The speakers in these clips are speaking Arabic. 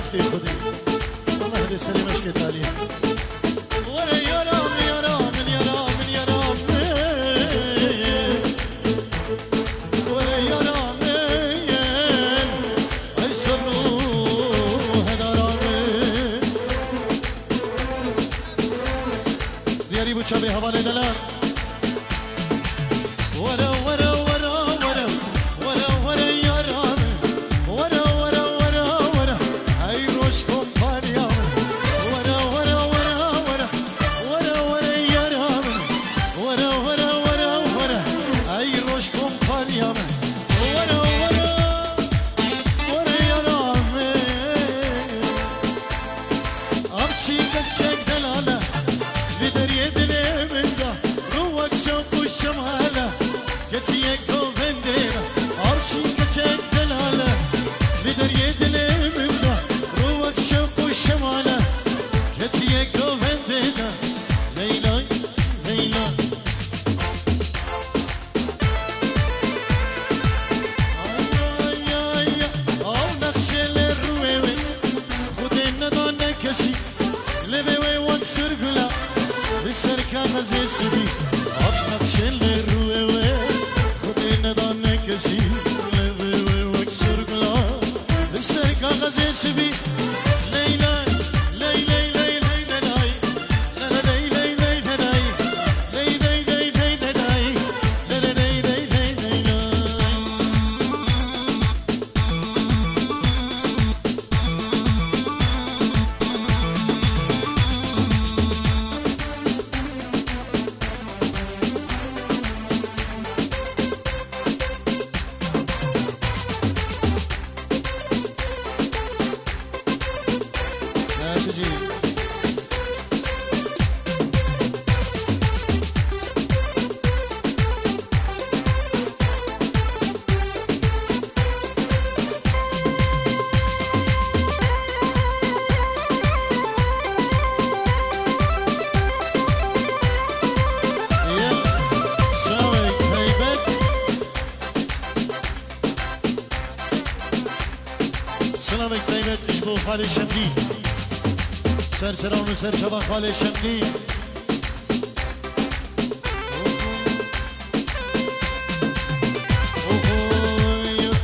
وقتی خودی مهدی سلیمش که تعلیم وره یارم یارم یارم یارم وره یارم ای صبرو هدارم دیاری بو چابه حواله دلم وره وره وره وره وره وره یارم وره وره وره وره ای روش کمپانیام وره وره وره وره وره وره یارم وره وره وره وره ای روش کمپانیام وره وره وره یارم افچی کچک دلاله lideriye dile benda ruak şoku şamala geçiye kovendera arşi keçek delala lideriye dile benda ruak şoku şamala geçiye kovendera leyla leyla ay ay ay al nakşeler rueve khudena dane kesi leve wak sırgula بسر کاغذ سبی آب نقشه روی و خودی ندانه کسی لبه و وکسر گلا بسر کاغذ سبی لیلا لیلا لیلا لیلا خاله شمدی سر سران و سر شبا خاله شمدی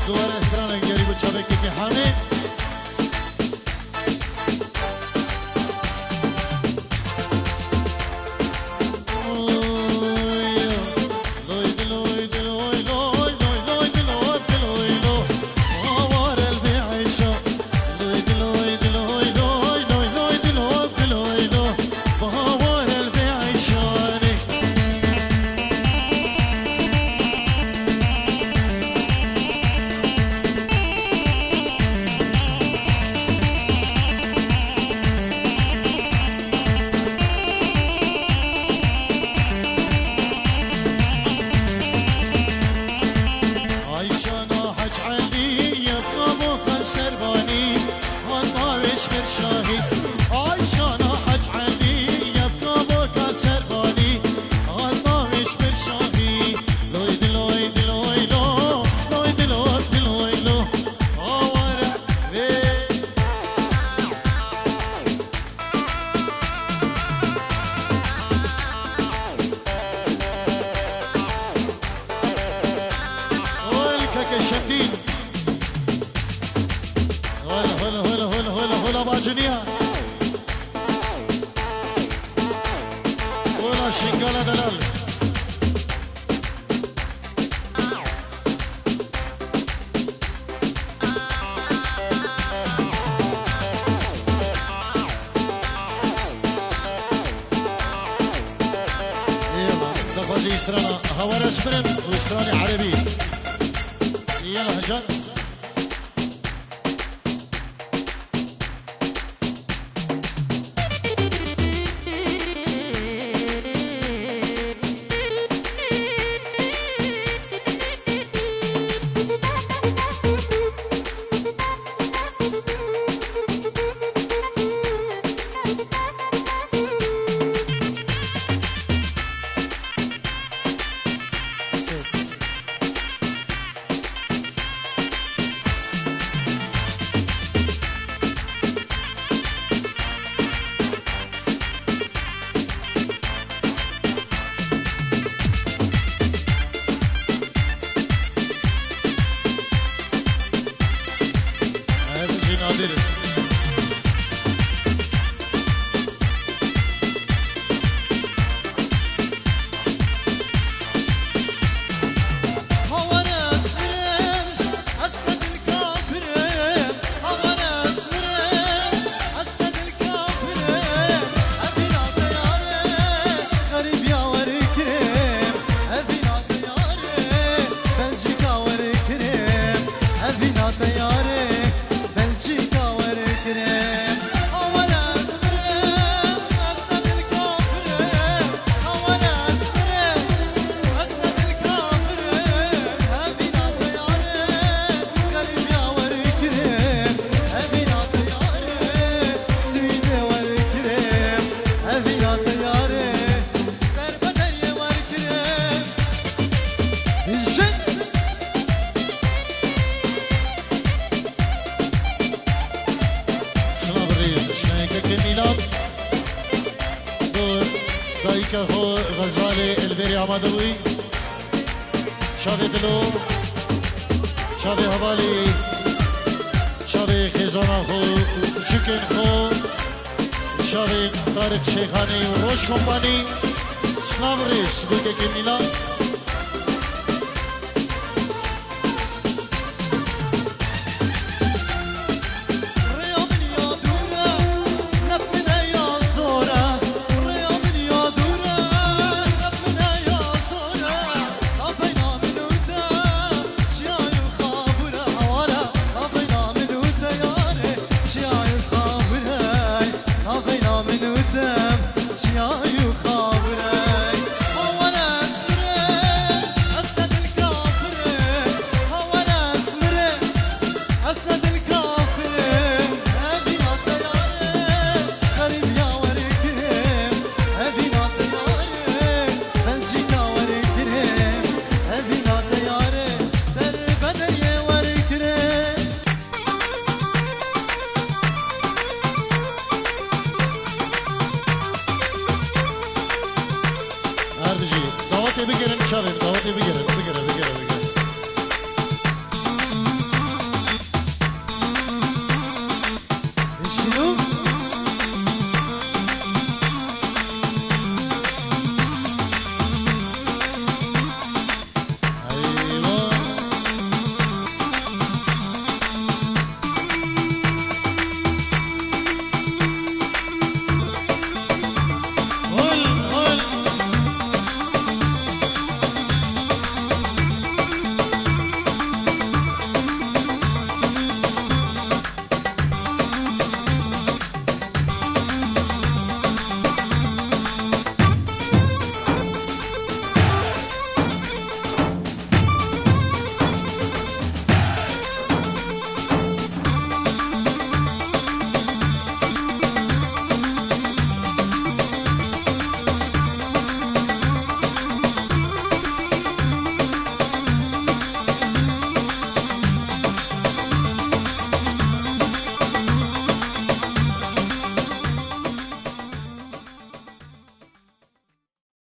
دوار استران گری بچه بکی که حامه استرانا هوار اسبرم واستراني عربي يلا هجر دایک خو غزال البری آماده بوی چاوی دلو چاوی حوالی چاوی خیزانا خو چکن خو چاوی طارق شیخانی و روش کمپانی سلام ریس دوگه که میلان